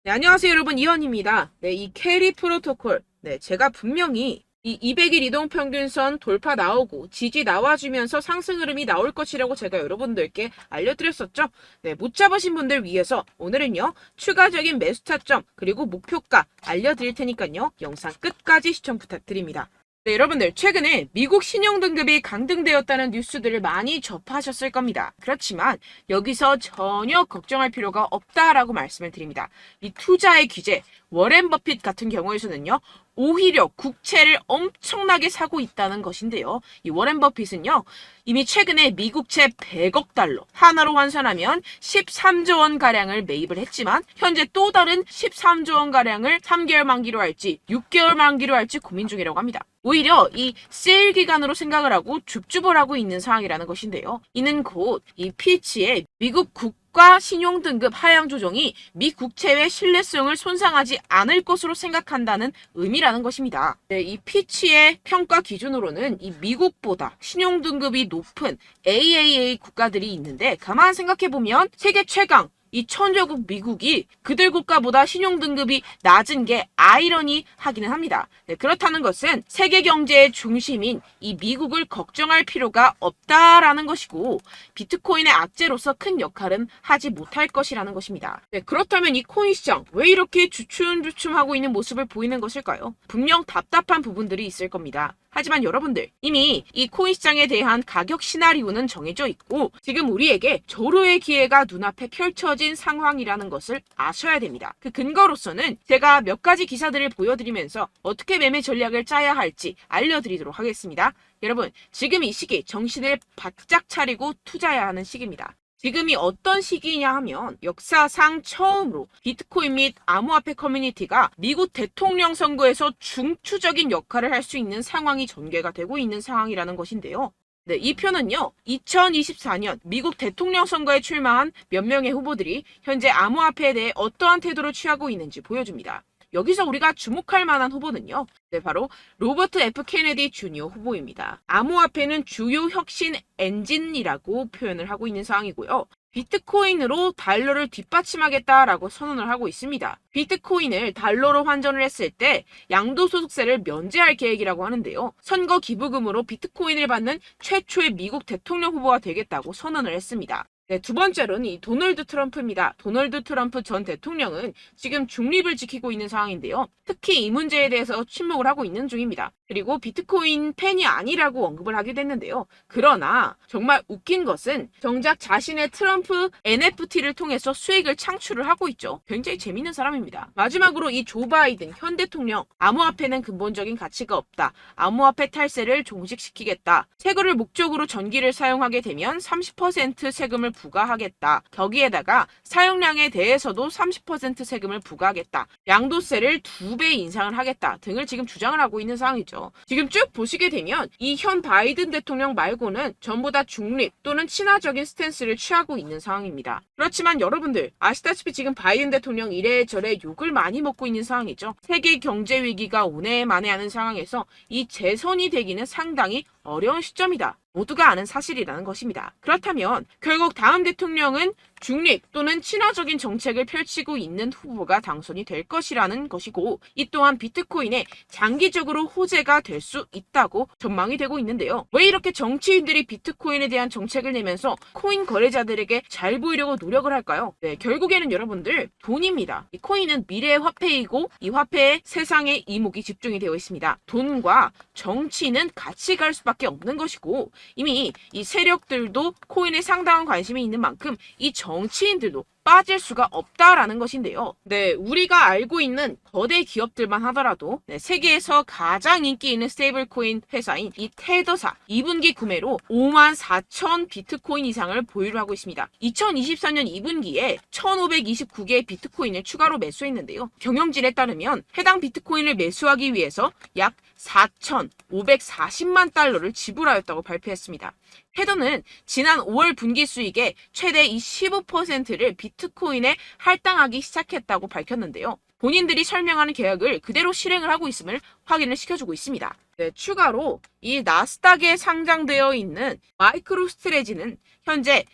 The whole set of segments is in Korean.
네, 안녕하세요 여러분, 이현입니다. 네, 이 캐리 프로토콜, 제가 분명히 이 200일 이동평균선 돌파 나오고 지지 나와주면서 상승 흐름이 나올 것이라고 제가 여러분들께 알려드렸었죠. 네, 못 잡으신 분들 위해서 오늘은요 추가적인 매수 타점 그리고 목표가 알려드릴 테니까요 영상 끝까지 시청 부탁드립니다. 네, 여러분들 최근에 미국 신용등급이 강등되었다는 뉴스들을 많이 접하셨을 겁니다. 그렇지만 여기서 전혀 걱정할 필요가 없다라고 말씀을 드립니다. 이 투자의 규제, 워렌 버핏 같은 경우에서는요 오히려 국채를 엄청나게 사고 있다는 것인데요. 이 워렌 버핏은요 이미 최근에 미국채 100억 달러 하나로 환산하면 13조 원 가량을 매입을 했지만 현재 또 다른 13조 원 가량을 3개월 만기로 할지 6개월 만기로 할지 고민 중이라고 합니다. 오히려 이 세일 기간으로 생각을 하고 줍줍을 하고 있는 상황이라는 것인데요. 이는 곧 이 피치의 미국 국가 신용등급 하향 조정이 미 국채의 신뢰성을 손상하지 않을 것으로 생각한다는 의미라는 것입니다. 네, 이 피치의 평가 기준으로는 이 미국보다 신용등급이 높은 AAA 국가들이 있는데 가만 생각해보면 세계 최강 이 천조국 미국이 그들 국가보다 신용등급이 낮은 게 아이러니하기는 합니다. 네, 그렇다는 것은 세계 경제의 중심인 이 미국을 걱정할 필요가 없다라는 것이고 비트코인의 악재로서 큰 역할은 하지 못할 것이라는 것입니다. 네, 그렇다면 이 코인 시장 왜 이렇게 주춤주춤하고 있는 모습을 보이는 것일까요? 분명 답답한 부분들이 있을 겁니다. 하지만 여러분들 이미 이 코인 시장에 대한 가격 시나리오는 정해져 있고 지금 우리에게 절호의 기회가 눈앞에 펼쳐진 상황이라는 것을 아셔야 됩니다. 그 근거로서는 제가 몇 가지 기사들을 보여드리면서 어떻게 매매 전략을 짜야 할지 알려드리도록 하겠습니다. 여러분 지금 이 시기 정신을 바짝 차리고 투자해야 하는 시기입니다. 지금이 어떤 시기냐 하면 역사상 처음으로 비트코인 및 암호화폐 커뮤니티가 미국 대통령 선거에서 중추적인 역할을 할 수 있는 상황이 전개가 되고 있는 상황이라는 것인데요. 네, 이 표는요, 2024년 미국 대통령 선거에 출마한 몇 명의 후보들이 현재 암호화폐에 대해 어떠한 태도를 취하고 있는지 보여줍니다. 여기서 우리가 주목할 만한 후보는요. 네, 바로 로버트 F 케네디 주니어 후보입니다. 암호화폐는 주요 혁신 엔진이라고 표현을 하고 있는 상황이고요. 비트코인으로 달러를 뒷받침하겠다라고 선언을 하고 있습니다. 비트코인을 달러로 환전을 했을 때 양도소득세를 면제할 계획이라고 하는데요. 선거 기부금으로 비트코인을 받는 최초의 미국 대통령 후보가 되겠다고 선언을 했습니다. 네, 두 번째로는 이 도널드 트럼프입니다. 도널드 트럼프 전 대통령은 지금 중립을 지키고 있는 상황인데요. 특히 이 문제에 대해서 침묵을 하고 있는 중입니다. 그리고 비트코인 팬이 아니라고 언급을 하기도 했는데요. 그러나 정말 웃긴 것은 정작 자신의 트럼프 NFT를 통해서 수익을 창출을 하고 있죠. 굉장히 재밌는 사람입니다. 마지막으로 이 조 바이든 현 대통령 암호화폐는 근본적인 가치가 없다. 암호화폐 탈세를 종식시키겠다. 세금을 목적으로 전기를 사용하게 되면 30% 세금을 부과하겠다. 거기에다가 사용량에 대해서도 30% 세금을 부과하겠다. 양도세를 2배 인상을 하겠다 등을 지금 주장을 하고 있는 상황이죠. 지금 쭉 보시게 되면 이 현 바이든 대통령 말고는 전부 다 중립 또는 친화적인 스탠스를 취하고 있는 상황입니다. 그렇지만 여러분들 아시다시피 지금 바이든 대통령 이래저래 욕을 많이 먹고 있는 상황이죠. 세계 경제 위기가 오네만해하는 상황에서 이 재선이 되기는 상당히 어려운 시점이다. 모두가 아는 사실이라는 것입니다. 그렇다면 결국 다음 대통령은 중립 또는 친화적인 정책을 펼치고 있는 후보가 당선이 될 것이라는 것이고 이 또한 비트코인에 장기적으로 호재가 될 수 있다고 전망이 되고 있는데요. 왜 이렇게 정치인들이 비트코인에 대한 정책을 내면서 코인 거래자들에게 잘 보이려고 노력을 할까요? 네, 결국에는 여러분들 돈입니다. 이 코인은 미래의 화폐이고 이 화폐에 세상의 이목이 집중이 되어 있습니다. 돈과 정치는 같이 갈 수밖에 없는 것이고 이미 이 세력들도 코인에 상당한 관심이 있는 만큼 이 정치인들도 빠질 수가 없다라는 것인데요. 네, 우리가 알고 있는 거대 기업들만 하더라도 세계에서 가장 인기 있는 스테이블 코인 회사인 이 테더사 2분기 구매로 54,000 비트코인 이상을 보유를 하고 있습니다. 2024년 2분기에 1,529개의 비트코인을 추가로 매수했는데요. 경영진에 따르면 해당 비트코인을 매수하기 위해서 약 4,540만 달러를 지불하였다고 발표했습니다. 테더는 지난 5월 분기 수익의 최대 15%를 비트코인에 할당하기 시작했다고 밝혔는데요. 본인들이 설명하는 계약을 그대로 실행을 하고 있음을 확인을 시켜주고 있습니다. 네, 추가로 이 나스닥에 상장되어 있는 마이크로스트레지는 현재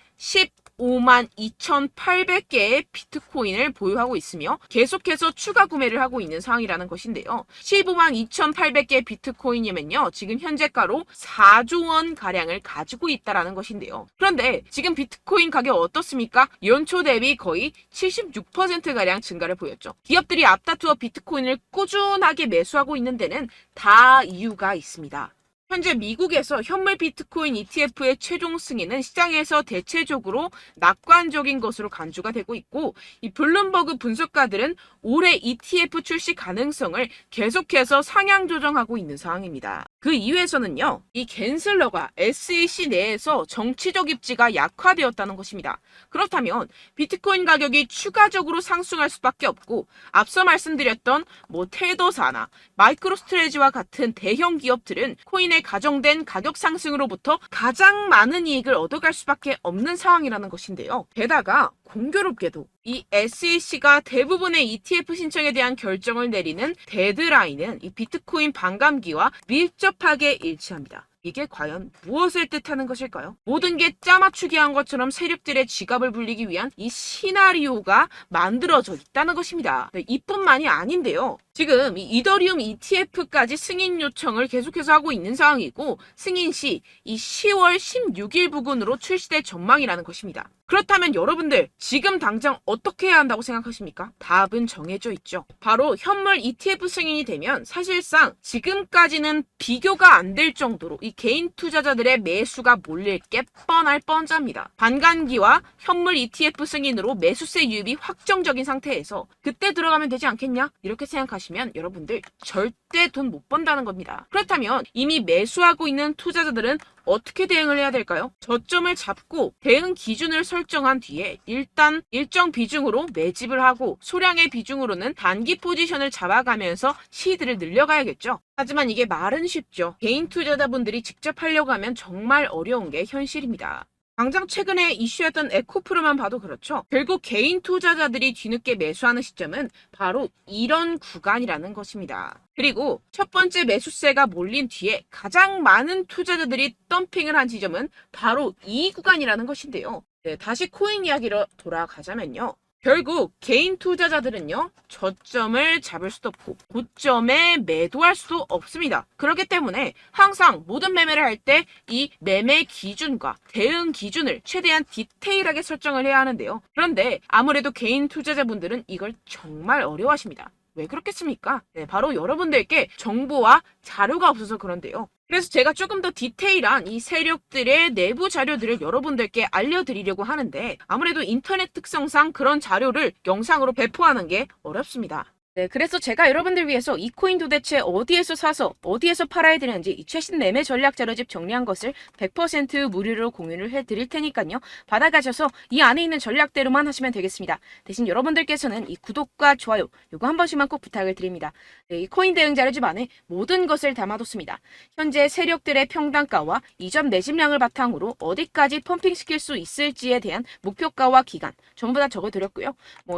152,800개의 비트코인을 보유하고 있으며 계속해서 추가 구매를 하고 있는 상황이라는 것인데요. 152,800개 비트코인이면요, 지금 현재가로 4조 원 가량을 가지고 있다라는 것인데요. 그런데 지금 비트코인 가격 어떻습니까? 연초 대비 거의 76%가량 증가를 보였죠. 기업들이 앞다투어 비트코인을 꾸준하게 매수하고 있는 데는 다 이유가 있습니다. 현재 미국에서 현물 비트코인 ETF의 최종 승인은 시장에서 대체적으로 낙관적인 것으로 간주가 되고 있고, 이 블룸버그 분석가들은 올해 ETF 출시 가능성을 계속해서 상향 조정하고 있는 상황입니다. 그 이유에서는요, 이 갠슬러가 SEC 내에서 정치적 입지가 약화되었다는 것입니다. 그렇다면 비트코인 가격이 추가적으로 상승할 수밖에 없고, 앞서 말씀드렸던 테더사나 마이크로스트레지와 같은 대형 기업들은 코인의 가정된 가격 상승으로부터 가장 많은 이익을 얻어갈 수밖에 없는 상황이라는 것인데요. 게다가 공교롭게도 이 SEC가 대부분의 ETF 신청에 대한 결정을 내리는 데드라인은 이 비트코인 반감기와 밀접하게 일치합니다. 이게 과연 무엇을 뜻하는 것일까요? 모든 게 짜맞추기 한 것처럼 세력들의 지갑을 불리기 위한 이 시나리오가 만들어져 있다는 것입니다. 네, 이뿐만이 아닌데요. 지금 이 이더리움 ETF까지 승인 요청을 계속해서 하고 있는 상황이고, 승인 시 이 10월 16일 부근으로 출시될 전망이라는 것입니다. 그렇다면 여러분들 지금 당장 어떻게 해야 한다고 생각하십니까? 답은 정해져 있죠. 바로 현물 ETF 승인이 되면 사실상 지금까지는 비교가 안 될 정도로 이 개인 투자자들의 매수가 몰릴 게 뻔할 뻔잡니다. 반감기와 현물 ETF 승인으로 매수세 유입이 확정적인 상태에서 그때 들어가면 되지 않겠냐? 이렇게 생각하시면 여러분들 절대 돈 못 번다는 겁니다. 그렇다면 이미 매수하고 있는 투자자들은 어떻게 대응을 해야 될까요? 저점을 잡고 대응 기준을 설정한 뒤에 일단 일정 비중으로 매집을 하고 소량의 비중으로는 단기 포지션을 잡아가면서 시드를 늘려가야겠죠. 하지만 이게 말은 쉽죠. 개인 투자자분들이 직접 하려고 하면 정말 어려운 게 현실입니다. 당장 최근에 이슈였던 에코프로만 봐도 그렇죠. 결국 개인 투자자들이 뒤늦게 매수하는 시점은 바로 이런 구간이라는 것입니다. 그리고 첫 번째 매수세가 몰린 뒤에 가장 많은 투자자들이 덤핑을 한 지점은 바로 이 구간이라는 것인데요. 네, 다시 코인 이야기로 돌아가자면요. 결국 개인 투자자들은요, 저점을 잡을 수도 없고 고점에 매도할 수도 없습니다. 그렇기 때문에 항상 모든 매매를 할 때 이 매매 기준과 대응 기준을 최대한 디테일하게 설정을 해야 하는데요. 그런데 아무래도 개인 투자자분들은 이걸 정말 어려워하십니다. 왜 그렇겠습니까? 네, 바로 여러분들께 정보와 자료가 없어서 그런데요. 그래서 제가 조금 더 디테일한 이 세력들의 내부 자료들을 여러분들께 알려드리려고 하는데, 아무래도 인터넷 특성상 그런 자료를 영상으로 배포하는 게 어렵습니다. 네, 그래서 제가 여러분들 위해서 이 코인 도대체 어디에서 사서 어디에서 팔아야 되는지 이 최신 매매 전략 자료집 정리한 것을 100% 무료로 공유를 해드릴 테니까요. 받아가셔서 이 안에 있는 전략대로만 하시면 되겠습니다. 대신 여러분들께서는 이 구독과 좋아요 요거 한 번씩만 꼭 부탁을 드립니다. 네, 이 코인 대응 자료집 안에 모든 것을 담아뒀습니다. 현재 세력들의 평단가와 이점 매집량을 바탕으로 어디까지 펌핑시킬 수 있을지에 대한 목표가와 기간 전부 다 적어드렸고요.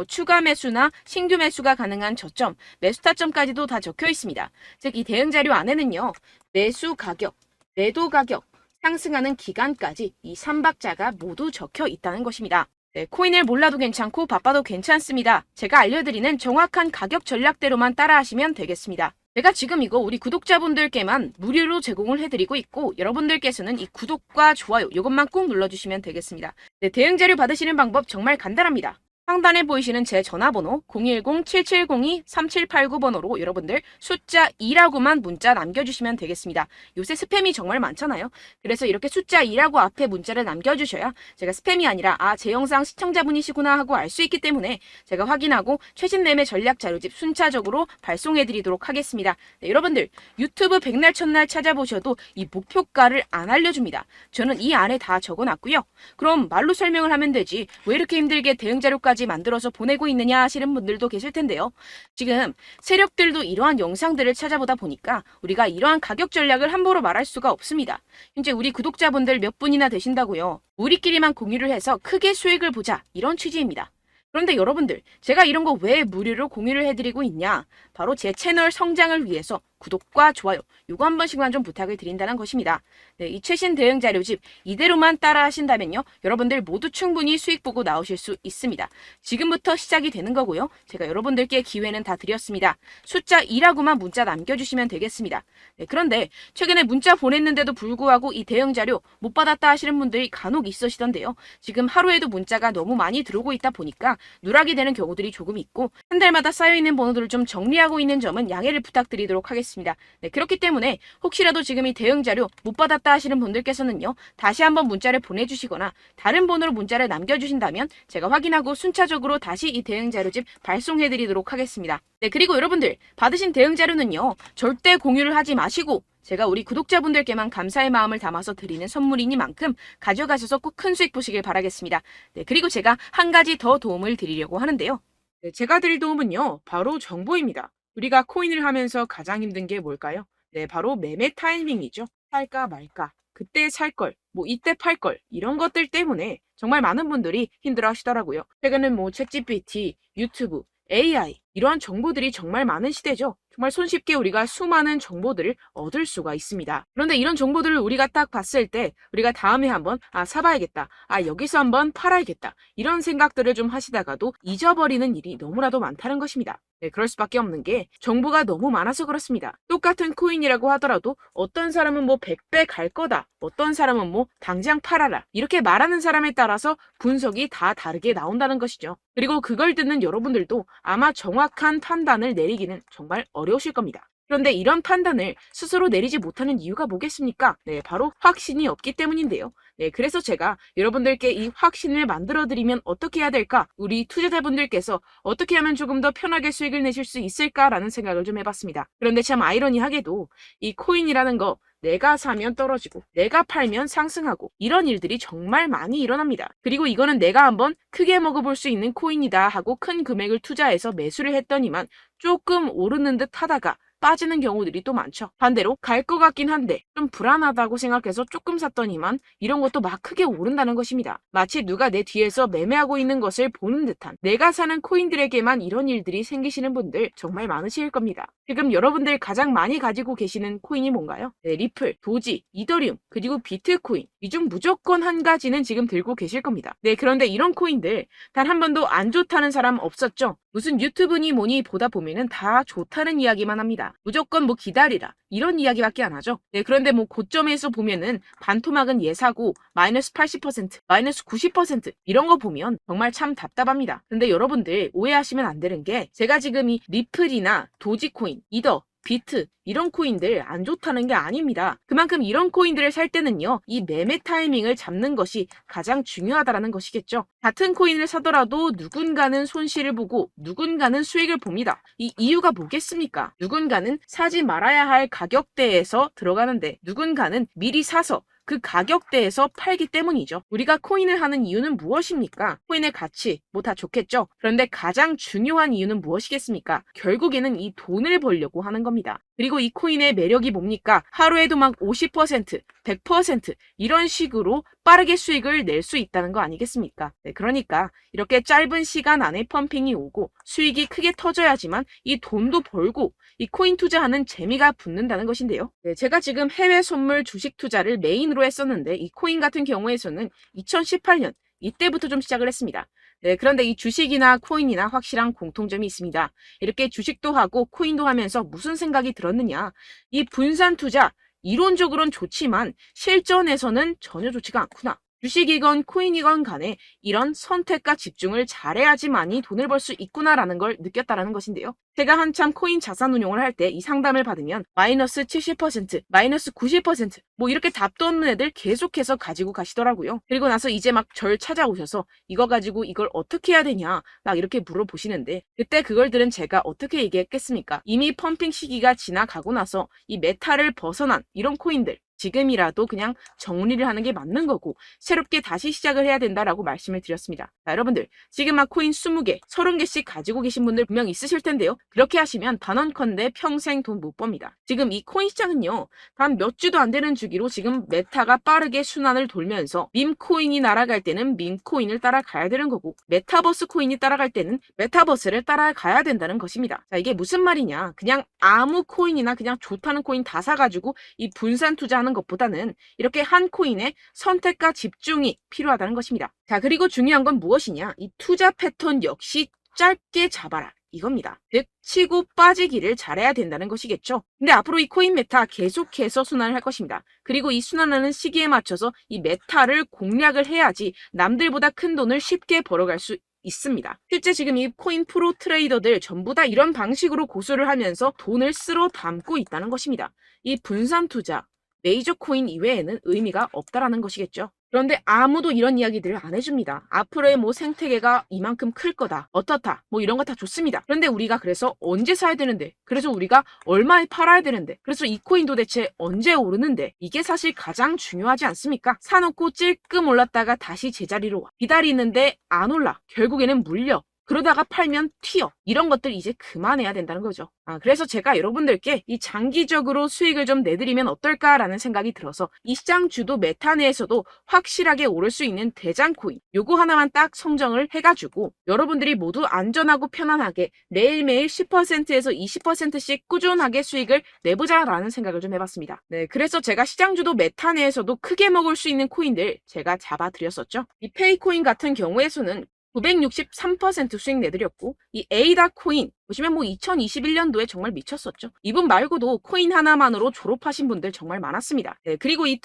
추가 매수나 신규 매수가 가능한 저점, 매수 타점까지도 다 적혀 있습니다. 즉, 이 대응 자료 안에는요, 매수 가격, 매도 가격, 상승하는 기간까지 이 3박자가 모두 적혀 있다는 것입니다. 네, 코인을 몰라도 괜찮고 바빠도 괜찮습니다. 제가 알려드리는 정확한 가격 전략대로만 따라하시면 되겠습니다. 제가 지금 이거 우리 구독자분들께만 무료로 제공을 해드리고 있고, 여러분들께서는 이 구독과 좋아요 이것만 꼭 눌러주시면 되겠습니다. 네, 대응 자료 받으시는 방법 정말 간단합니다. 상단에 보이시는 제 전화번호 010-7702-3789번호로 여러분들 숫자 2라고만 문자 남겨주시면 되겠습니다. 요새 스팸이 정말 많잖아요. 그래서 이렇게 숫자 2라고 앞에 문자를 남겨주셔야 제가 스팸이 아니라 제 영상 시청자분이시구나 하고 알 수 있기 때문에 제가 확인하고 최신 매매 전략 자료집 순차적으로 발송해드리도록 하겠습니다. 네, 여러분들 유튜브 백날 첫날 찾아보셔도 이 목표가를 안 알려줍니다. 저는 이 안에 다 적어놨고요. 그럼 말로 설명을 하면 되지 왜 이렇게 힘들게 대응 자료까지 만들어서 보내고 있느냐 하시는 분들도 계실 텐데요. 지금 세력들도 이러한 영상들을 찾아보다 보니까 우리가 이러한 가격 전략을 함부로 말할 수가 없습니다. 현재 우리 구독자분들 몇 분이나 되신다고요. 우리끼리만 공유를 해서 크게 수익을 보자 이런 취지입니다. 그런데 여러분들 제가 이런 거 왜 무료로 공유를 해드리고 있냐? 바로 제 채널 성장을 위해서 구독과 좋아요 요거 한 번씩만 좀 부탁을 드린다는 것입니다. 네, 이 최신 대응 자료집 이대로만 따라 하신다면요. 여러분들 모두 충분히 수익 보고 나오실 수 있습니다. 지금부터 시작이 되는 거고요. 제가 여러분들께 기회는 다 드렸습니다. 숫자 2라고만 문자 남겨주시면 되겠습니다. 네, 그런데 최근에 문자 보냈는데도 불구하고 이 대응 자료 못 받았다 하시는 분들이 간혹 있으시던데요. 지금 하루에도 문자가 너무 많이 들어오고 있다 보니까 누락이 되는 경우들이 조금 있고 한 달마다 쌓여있는 번호들을 좀 정리하고 있는 점은 양해를 부탁드리도록 하겠습니다. 네, 그렇기 때문에 혹시라도 지금 이 대응 자료 못 받았다 하시는 분들께서는요. 다시 한번 문자를 보내주시거나 다른 번호로 문자를 남겨주신다면 제가 확인하고 순차적으로 다시 이 대응 자료집 발송해드리도록 하겠습니다. 네, 그리고 여러분들 받으신 대응 자료는요. 절대 공유를 하지 마시고 제가 우리 구독자분들께만 감사의 마음을 담아서 드리는 선물이니만큼 가져가셔서 꼭 큰 수익 보시길 바라겠습니다. 네, 그리고 제가 한 가지 더 도움을 드리려고 하는데요. 네, 제가 드릴 도움은요, 바로 정보입니다. 우리가 코인을 하면서 가장 힘든 게 뭘까요? 네, 바로 매매 타이밍이죠. 살까 말까, 그때 살 걸, 뭐 이때 팔 걸, 이런 것들 때문에 정말 많은 분들이 힘들어 하시더라고요. 최근은 뭐 챗GPT, 유튜브, AI, 이러한 정보들이 정말 많은 시대죠. 정말 손쉽게 우리가 수많은 정보들을 얻을 수가 있습니다. 그런데 이런 정보들을 우리가 딱 봤을 때 우리가 다음에 한번 사봐야겠다. 여기서 한번 팔아야겠다. 이런 생각들을 좀 하시다가도 잊어버리는 일이 너무나도 많다는 것입니다. 네, 그럴 수밖에 없는 게 정보가 너무 많아서 그렇습니다. 똑같은 코인이라고 하더라도 어떤 사람은 뭐 100배 갈 거다. 어떤 사람은 뭐 당장 팔아라. 이렇게 말하는 사람에 따라서 분석이 다 다르게 나온다는 것이죠. 그리고 그걸 듣는 여러분들도 아마 정확한 판단을 내리기는 정말 어려우실 겁니다. 그런데 이런 판단을 스스로 내리지 못하는 이유가 뭐겠습니까? 네, 바로 확신이 없기 때문인데요. 네, 그래서 제가 여러분들께 이 확신을 만들어드리면 어떻게 해야 될까? 우리 투자자분들께서 어떻게 하면 조금 더 편하게 수익을 내실 수 있을까라는 생각을 좀 해봤습니다. 그런데 참 아이러니하게도 이 코인이라는 거 내가 사면 떨어지고 내가 팔면 상승하고 이런 일들이 정말 많이 일어납니다. 그리고 이거는 내가 한번 크게 먹어볼 수 있는 코인이다 하고 큰 금액을 투자해서 매수를 했더니만 조금 오르는 듯 하다가 빠지는 경우들이 또 많죠. 반대로 갈 것 같긴 한데 좀 불안하다고 생각해서 조금 샀더니만 이런 것도 막 크게 오른다는 것입니다. 마치 누가 내 뒤에서 매매하고 있는 것을 보는 듯한 내가 사는 코인들에게만 이런 일들이 생기시는 분들 정말 많으실 겁니다. 지금 여러분들 가장 많이 가지고 계시는 코인이 뭔가요? 네, 리플, 도지, 이더리움, 그리고 비트코인. 이 중 무조건 한 가지는 지금 들고 계실 겁니다. 네, 그런데 이런 코인들 단 한 번도 안 좋다는 사람 없었죠? 무슨 유튜브니 뭐니 보다 보면은 다 좋다는 이야기만 합니다. 무조건 뭐 기다리라 이런 이야기밖에 안 하죠. 네, 그런데 뭐 고점에서 보면은 반토막은 예사고 마이너스 80%, 마이너스 90% 이런 거 보면 정말 참 답답합니다. 근데 여러분들 오해하시면 안 되는 게 제가 지금 이 리플이나 도지코인, 이더, 비트 이런 코인들 안 좋다는 게 아닙니다. 그만큼 이런 코인들을 살 때는요. 이 매매 타이밍을 잡는 것이 가장 중요하다는 것이겠죠. 같은 코인을 사더라도 누군가는 손실을 보고 누군가는 수익을 봅니다. 이 이유가 뭐겠습니까? 누군가는 사지 말아야 할 가격대에서 들어가는데 누군가는 미리 사서 그 가격대에서 팔기 때문이죠. 우리가 코인을 하는 이유는 무엇입니까? 코인의 가치, 뭐 다 좋겠죠? 그런데 가장 중요한 이유는 무엇이겠습니까? 결국에는 이 돈을 벌려고 하는 겁니다. 그리고 이 코인의 매력이 뭡니까? 하루에도 막 50%, 100% 이런 식으로 빠르게 수익을 낼 수 있다는 거 아니겠습니까? 네, 그러니까 이렇게 짧은 시간 안에 펌핑이 오고 수익이 크게 터져야지만 이 돈도 벌고 이 코인 투자하는 재미가 붙는다는 것인데요. 네, 제가 지금 해외 선물 주식 투자를 메인으로 했었는데 이 코인 같은 경우에서는 2018년 이때부터 좀 시작을 했습니다. 네, 그런데 이 주식이나 코인이나 확실한 공통점이 있습니다. 이렇게 주식도 하고 코인도 하면서 무슨 생각이 들었느냐. 이 분산 투자, 이론적으로는 좋지만 실전에서는 전혀 좋지가 않구나. 주식이건 코인이건 간에 이런 선택과 집중을 잘해야지만이 돈을 벌 수 있구나라는 걸 느꼈다라는 것인데요. 제가 한참 코인 자산 운용을 할 때 이 상담을 받으면 마이너스 70%, 마이너스 90%, 뭐 이렇게 답도 없는 애들 계속해서 가지고 가시더라고요. 그리고 나서 이제 막 절 찾아오셔서 이거 가지고 이걸 어떻게 해야 되냐 막 이렇게 물어보시는데 그때 그걸 들은 제가 어떻게 얘기했겠습니까? 이미 펌핑 시기가 지나가고 나서 이 메타를 벗어난 이런 코인들 지금이라도 그냥 정리를 하는 게 맞는 거고 새롭게 다시 시작을 해야 된다라고 말씀을 드렸습니다. 자, 여러분들 지금 막 코인 20개, 30개씩 가지고 계신 분들 분명 있으실 텐데요. 그렇게 하시면 단언컨대 평생 돈 못 법니다. 지금 이 코인 시장은요. 단 몇 주도 안 되는 주기로 지금 메타가 빠르게 순환을 돌면서 밈코인이 날아갈 때는 밈코인을 따라가야 되는 거고 메타버스 코인이 따라갈 때는 메타버스를 따라가야 된다는 것입니다. 자, 이게 무슨 말이냐. 그냥 아무 코인이나 그냥 좋다는 코인 다 사가지고 이 분산 투자하는 것보다는 이렇게 한 코인에 선택과 집중이 필요하다는 것입니다. 자, 그리고 중요한 건 무엇이냐. 이 투자 패턴 역시 짧게 잡아라. 이겁니다. 즉 치고 빠지기를 잘해야 된다는 것이겠죠. 근데 앞으로 이 코인 메타 계속해서 순환을 할 것입니다. 그리고 이 순환하는 시기에 맞춰서 이 메타를 공략을 해야지 남들보다 큰 돈을 쉽게 벌어갈 수 있습니다. 실제 지금 이 코인 프로 트레이더들 전부 다 이런 방식으로 고수를 하면서 돈을 쓸어 담고 있다는 것입니다. 이 분산 투자, 메이저 코인 이외에는 의미가 없다라는 것이겠죠. 그런데 아무도 이런 이야기들을 안 해줍니다. 앞으로의 뭐 생태계가 이만큼 클 거다. 어떻다. 뭐 이런 거 다 좋습니다. 그런데 우리가 그래서 언제 사야 되는데? 그래서 우리가 얼마에 팔아야 되는데? 그래서 이 코인 도대체 언제 오르는데? 이게 사실 가장 중요하지 않습니까? 사놓고 찔끔 올랐다가 다시 제자리로 와. 기다리는데 안 올라. 결국에는 물려. 그러다가 팔면 튀어. 이런 것들 이제 그만해야 된다는 거죠. 그래서 제가 여러분들께 이 장기적으로 수익을 좀 내드리면 어떨까라는 생각이 들어서 이 시장 주도 메타 내에서도 확실하게 오를 수 있는 대장 코인 요거 하나만 딱 선정을 해가지고 여러분들이 모두 안전하고 편안하게 매일매일 10%에서 20%씩 꾸준하게 수익을 내보자라는 생각을 좀 해봤습니다. 네, 그래서 제가 시장 주도 메타 내에서도 크게 먹을 수 있는 코인들 제가 잡아드렸었죠. 이 페이코인 같은 경우에서는 963% 수익 내드렸고 이 에이다 코인 보시면 뭐 2021년도에 정말 미쳤었죠. 이분 말고도 코인 하나만으로 졸업하신 분들 정말 많았습니다. 네, 그리고 이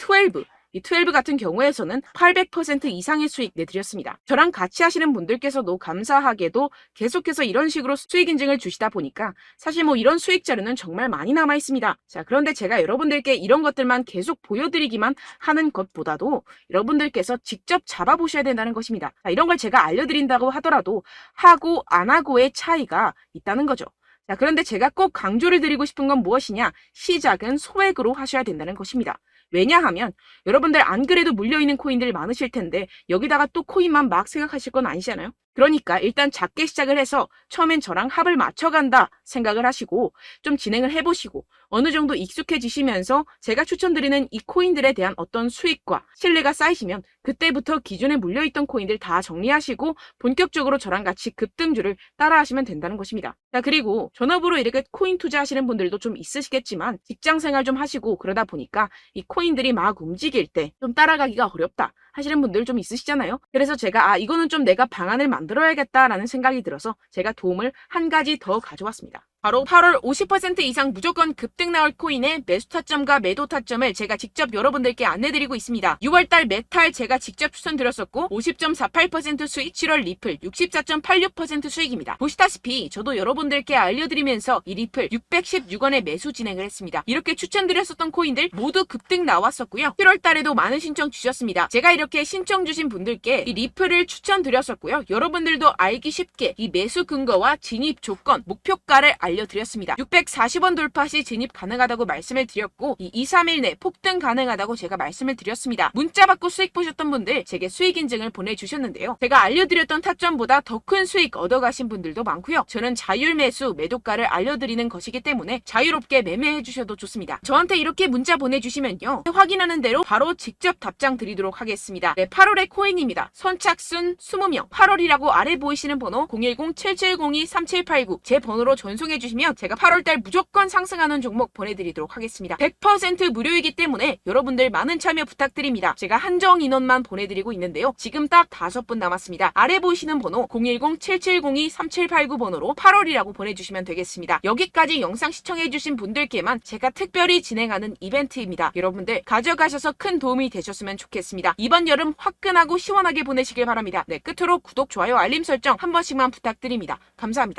12 같은 경우에서는 800% 이상의 수익 내드렸습니다. 저랑 같이 하시는 분들께서도 감사하게도 계속해서 이런 식으로 수익 인증을 주시다 보니까 사실 뭐 이런 수익 자료는 정말 많이 남아 있습니다. 자, 그런데 제가 여러분들께 이런 것들만 계속 보여드리기만 하는 것보다도 여러분들께서 직접 잡아보셔야 된다는 것입니다. 자, 이런 걸 제가 알려드린다고 하더라도 하고 안 하고의 차이가 있다는 거죠. 자, 그런데 제가 꼭 강조를 드리고 싶은 건 무엇이냐? 시작은 소액으로 하셔야 된다는 것입니다. 왜냐하면 여러분들 안 그래도 물려있는 코인들이 많으실 텐데 여기다가 또 코인만 막 생각하실 건 아니잖아요. 그러니까 일단 작게 시작을 해서 처음엔 저랑 합을 맞춰간다 생각을 하시고 좀 진행을 해보시고 어느 정도 익숙해지시면서 제가 추천드리는 이 코인들에 대한 어떤 수익과 신뢰가 쌓이시면 그때부터 기존에 물려있던 코인들 다 정리하시고 본격적으로 저랑 같이 급등주를 따라하시면 된다는 것입니다. 자, 그리고 전업으로 이렇게 코인 투자하시는 분들도 좀 있으시겠지만 직장생활 좀 하시고 그러다 보니까 이 코인들이 막 움직일 때 좀 따라가기가 어렵다 하시는 분들 좀 있으시잖아요. 그래서 제가 이거는 좀 내가 방안을 만들어야겠다라는 생각이 들어서 제가 도움을 한 가지 더 가져왔습니다. 바로 8월 50% 이상 무조건 급등 나올 코인의 매수 타점과 매도 타점을 제가 직접 여러분들께 안내드리고 있습니다. 6월달 메탈 제가 직접 추천드렸었고 50.48% 수익, 7월 리플 64.86% 수익입니다. 보시다시피 저도 여러분들께 알려드리면서 이 리플 616원에 매수 진행을 했습니다. 이렇게 추천드렸었던 코인들 모두 급등 나왔었고요. 7월달에도 많은 신청 주셨습니다. 제가 이렇게 신청 주신 분들께 이 리플을 추천드렸었고요. 여러분들도 알기 쉽게 이 매수 근거와 진입 조건, 목표가를 알려드렸습니다. 640원 돌파 시 진입 가능하다고 말씀을 드렸고 이 2-3일 내 폭등 가능하다고 제가 말씀을 드렸습니다. 문자 받고 수익 보셨던 분들 제게 수익 인증을 보내주셨는데요. 제가 알려드렸던 타점보다 더 큰 수익 얻어가신 분들도 많고요. 저는 자율 매수 매도가를 알려드리는 것이기 때문에 자유롭게 매매해 주셔도 좋습니다. 저한테 이렇게 문자 보내주시면요. 확인하는 대로 바로 직접 답장 드리도록 하겠습니다. 네, 8월의 코인입니다. 선착순 20명 8월이라고 아래 보이시는 번호 010-7702-3789 제 번호로 전송해 주시면 제가 8월달 무조건 상승하는 종목 보내드리도록 하겠습니다. 100% 무료이기 때문에 여러분들 많은 참여 부탁드립니다. 제가 한정 인원만 보내드리고 있는데요. 지금 딱 5분 남았습니다. 아래 보이시는 번호 010-7702-3789 번호로 8월이라고 보내주시면 되겠습니다. 여기까지 영상 시청해주신 분들께만 제가 특별히 진행하는 이벤트입니다. 여러분들 가져가셔서 큰 도움이 되셨으면 좋겠습니다. 이번 여름 화끈하고 시원하게 보내시길 바랍니다. 네, 끝으로 구독, 좋아요, 알림 설정 한 번씩만 부탁드립니다. 감사합니다.